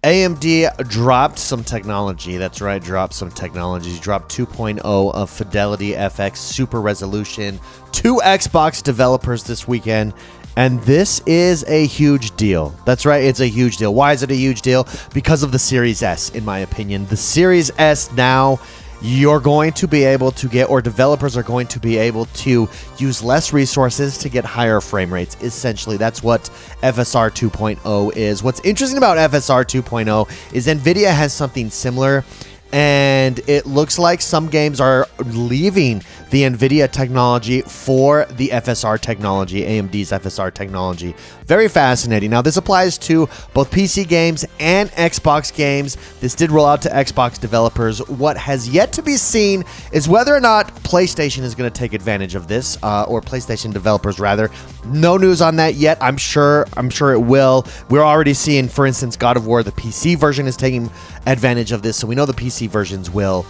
AMD dropped some technology. That's right, dropped some technologies. Dropped 2.0 of FidelityFX Super Resolution to Xbox developers this weekend. And this is a huge deal. That's right, it's a huge deal. Why is it a huge deal? Because of the Series S, in my opinion. The Series S now, you're going to be able to get, or developers are going to be able to use less resources to get higher frame rates. Essentially, that's what FSR 2.0 is. What's interesting about FSR 2.0 is NVIDIA has something similar, and it looks like some games are leaving the NVIDIA technology for the FSR technology, AMD's FSR technology. Very fascinating. Now, this applies to both PC games and Xbox games. This did roll out to Xbox developers. What has yet to be seen is whether or not PlayStation is going to take advantage of this, or PlayStation developers, rather. No news on that yet. I'm sure it will. We're already seeing, for instance, God of War, the PC version is taking advantage of this, so we know the PC versions will.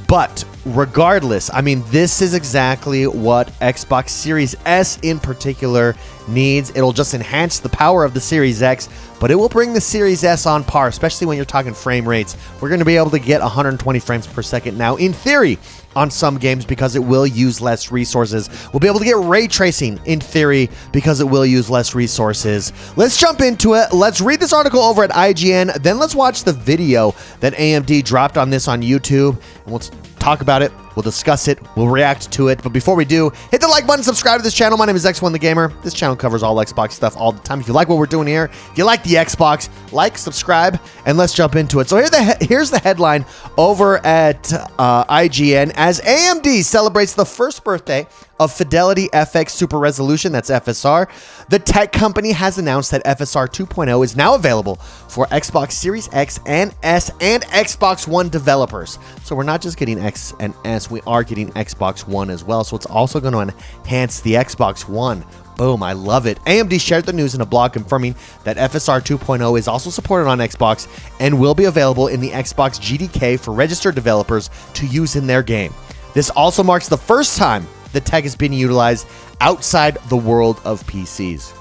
But regardless, I mean, this is exactly what Xbox Series S in particular needs. It'll just enhance the power of the Series X, but it will bring the Series S on par, especially when you're talking frame rates. We're going to be able to get 120 frames per second now, in theory, on some games because it will use less resources. We'll be able to get ray tracing, in theory, because it will use less resources. Let's jump into it. Let's read this article over at IGN, then let's watch the video that AMD dropped on this on YouTube, and we'll talk about it, we'll discuss it, we'll react to it. But before we do, hit the like button, subscribe to this channel. My name is X1 the Gamer. This channel covers all Xbox stuff all the time. If you like what we're doing here, if you like the Xbox, like, subscribe, and let's jump into it. So here's the headline over at IGN. As AMD celebrates the first birthday of FidelityFX Super Resolution, that's FSR, the tech company has announced that FSR 2.0 is now available for Xbox Series X and S and Xbox One developers. So we're not just getting X and S, we are getting Xbox One as well. So it's also going to enhance the Xbox One. Boom, I love it. AMD shared the news in a blog confirming that FSR 2.0 is also supported on Xbox and will be available in the Xbox GDK for registered developers to use in their game. This also marks the first time the tech is being utilized outside the world of PCs.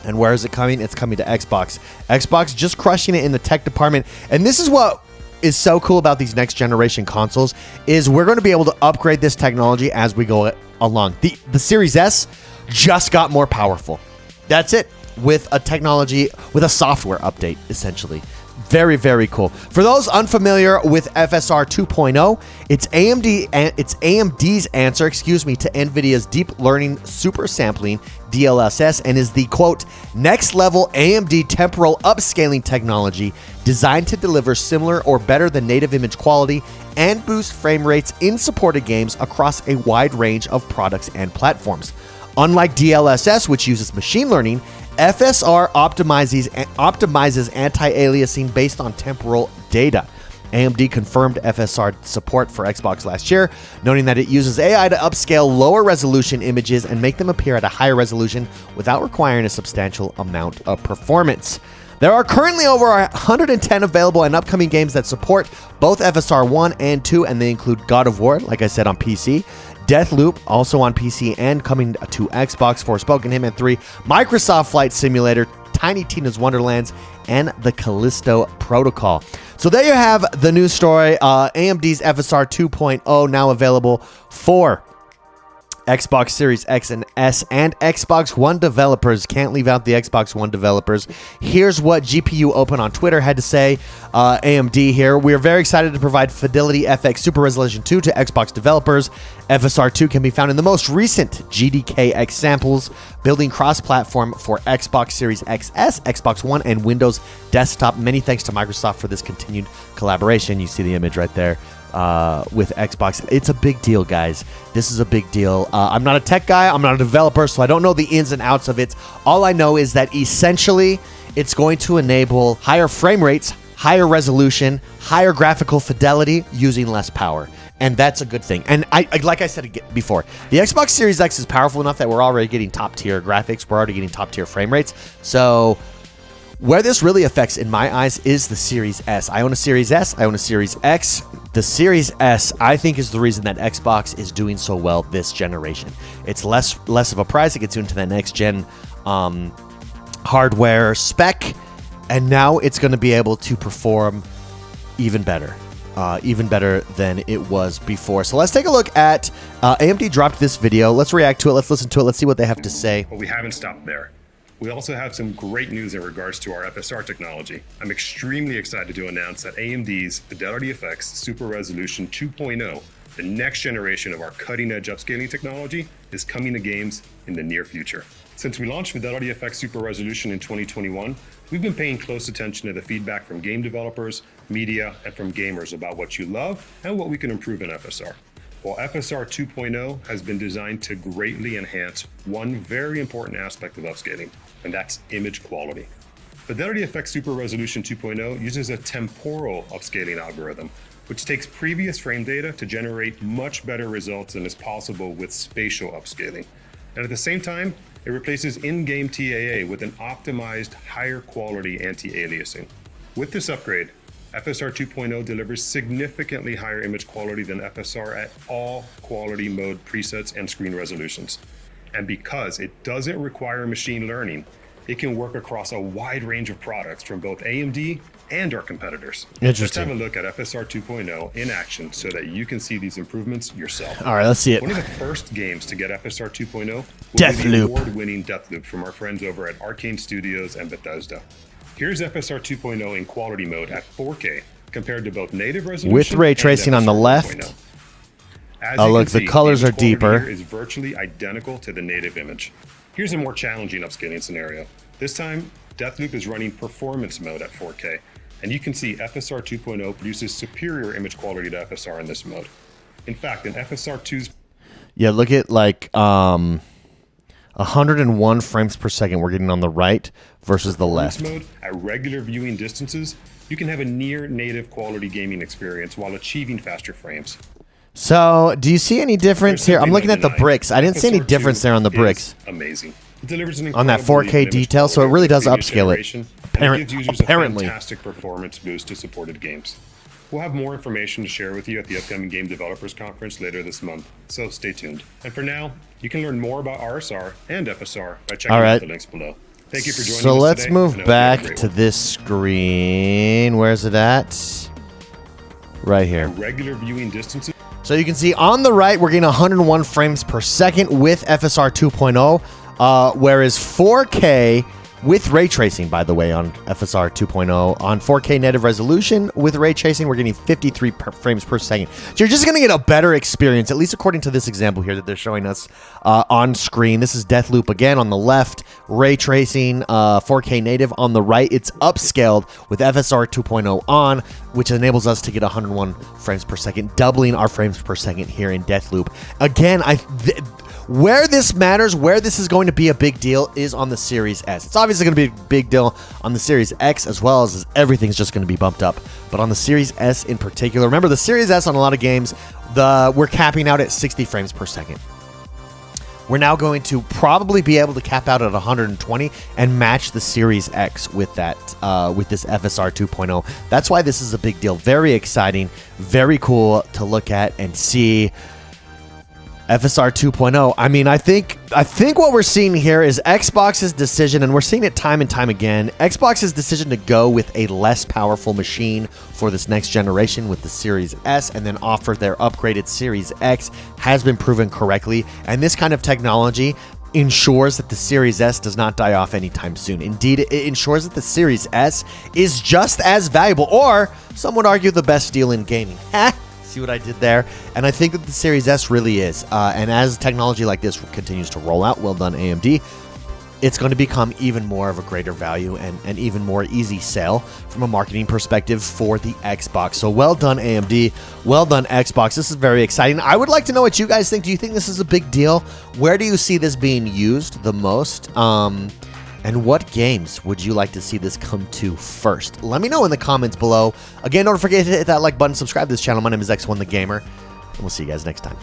And where is it coming? It's coming to Xbox. Xbox just crushing it in the tech department. And this is what is so cool about these next generation consoles, is we're going to be able to upgrade this technology as we go along. The Series S just got more powerful. That's it. With a technology, with a software update, essentially. Very, very cool. For those unfamiliar with FSR 2.0, it's AMD's answer, to NVIDIA's deep learning super sampling, DLSS, and is the, quote, next level AMD temporal upscaling technology designed to deliver similar or better than native image quality and boost frame rates in supported games across a wide range of products and platforms. Unlike DLSS, which uses machine learning, FSR optimizes anti-aliasing based on temporal data. AMD confirmed FSR support for Xbox last year, noting that it uses AI to upscale lower resolution images and make them appear at a higher resolution without requiring a substantial amount of performance. There are currently over 110 available and upcoming games that support both FSR 1 and 2, and they include God of War, like I said, on PC, Deathloop, also on PC and coming to Xbox, Forspoken, Hitman 3, Microsoft Flight Simulator, Tiny Tina's Wonderlands, and the Callisto Protocol. So there you have the news story. AMD's FSR 2.0 now available for Xbox Series X and S and Xbox One developers. Can't leave out the Xbox One developers. Here's what GPU Open on Twitter had to say. AMD here. We are very excited to provide FidelityFX Super Resolution 2 to Xbox developers. FSR 2 can be found in the most recent GDKX samples, building cross-platform for Xbox Series XS, Xbox One, and Windows Desktop. Many thanks to Microsoft for this continued collaboration. You see the image right there. With Xbox. It's a big deal, guys. This is a big deal. I'm not a tech guy. I'm not a developer, so I don't know the ins and outs of it. All I know is that essentially it's going to enable higher frame rates, higher resolution, higher graphical fidelity using less power. And that's a good thing. And I like I said before, the Xbox Series X is powerful enough that we're already getting top-tier graphics. We're already getting top-tier frame rates. So where this really affects, in my eyes, is the Series S. I own a Series S. I own a Series X. The Series S, I think, is the reason that Xbox is doing so well this generation. It's less of a price. It gets you into that next-gen hardware spec, and now it's going to be able to perform even better than it was before. So let's take a look at AMD dropped this video. Let's react to it. Let's listen to it. Let's see what they have to say. But we haven't stopped there. We also have some great news in regards to our FSR technology. I'm extremely excited to announce that AMD's FidelityFX Super Resolution 2.0, the next generation of our cutting-edge upscaling technology, is coming to games in the near future. Since we launched FidelityFX Super Resolution in 2021, we've been paying close attention to the feedback from game developers, media, and from gamers about what you love and what we can improve in FSR. While FSR 2.0 has been designed to greatly enhance one very important aspect of upscaling, and that's image quality. FidelityFX Super Resolution 2.0 uses a temporal upscaling algorithm, which takes previous frame data to generate much better results than is possible with spatial upscaling. And at the same time, it replaces in-game TAA with an optimized, higher quality anti-aliasing. With this upgrade, FSR 2.0 delivers significantly higher image quality than FSR at all quality mode presets and screen resolutions. And because it doesn't require machine learning, it can work across a wide range of products from both AMD and our competitors. Let's have a look at FSR 2.0 in action so that you can see these improvements yourself. All right, let's see it. One of the first games to get FSR 2.0 was Deathloop. the award-winning Deathloop from our friends over at Arcane Studios and Bethesda. Here's FSR 2.0 in quality mode at 4K compared to both native resolution with ray tracing on the left. Oh, look, the colors are deeper. Here is virtually identical to the native image. Here's a more challenging upscaling scenario. This time, Deathloop is running performance mode at 4K, and you can see FSR 2.0 produces superior image quality to FSR in this mode. In fact, in FSR 2's... Yeah, look at like 101 frames per second we're getting on the right versus the left. Mode, at regular viewing distances, you can have a near native quality gaming experience while achieving faster frames. So, do you see any difference here? I'm looking at the bricks. I didn't see any difference there on the bricks. Amazing. It delivers an on that 4K detail, so it really does upscale it. It gives users a fantastic performance boost to supported games. We'll have more information to share with you at the upcoming Game Developers Conference later this month, so stay tuned. And for now, you can learn more about RSR and FSR by checking out the links below. Thank you for joining us today. So let's move back to this screen. Where's it at? Right here. Regular viewing distances. So you can see on the right, we're getting 101 frames per second with FSR 2.0, whereas 4K with ray tracing, by the way, on FSR 2.0, on 4K native resolution with ray tracing, we're getting 53 frames per second. So you're just going to get a better experience, at least according to this example here that they're showing us on screen. This is Deathloop again on the left, ray tracing, 4K native on the right. It's upscaled with FSR 2.0 on, which enables us to get 101 frames per second, doubling our frames per second here in Deathloop. Again, where this matters, where this is going to be a big deal is on the Series S. It's obviously going to be a big deal on the Series X as well, as everything's just going to be bumped up. But on the Series S in particular, remember the Series S on a lot of games, we're capping out at 60 frames per second. We're now going to probably be able to cap out at 120 and match the Series X with that, with this FSR 2.0. That's why this is a big deal. Very exciting, very cool to look at and see. FSR 2.0. I mean, I think what we're seeing here is Xbox's decision, and we're seeing it time and time again, Xbox's decision to go with a less powerful machine for this next generation with the Series S and then offer their upgraded Series X has been proven correctly. And this kind of technology ensures that the Series S does not die off anytime soon. Indeed, it ensures that the Series S is just as valuable, or some would argue the best deal in gaming. See what I did there? And I think that the Series S really is. And as technology like this continues to roll out, well done AMD, it's going to become even more of a greater value and even more easy sell from a marketing perspective for the Xbox. So well done AMD, well done Xbox. This is very exciting. I would like to know what you guys think. Do you think this is a big deal? Where do you see this being used the most? And what games would you like to see this come to first? Let me know in the comments below. Again, don't forget to hit that like button, subscribe to this channel. My name is X1 the Gamer, and we'll see you guys next time.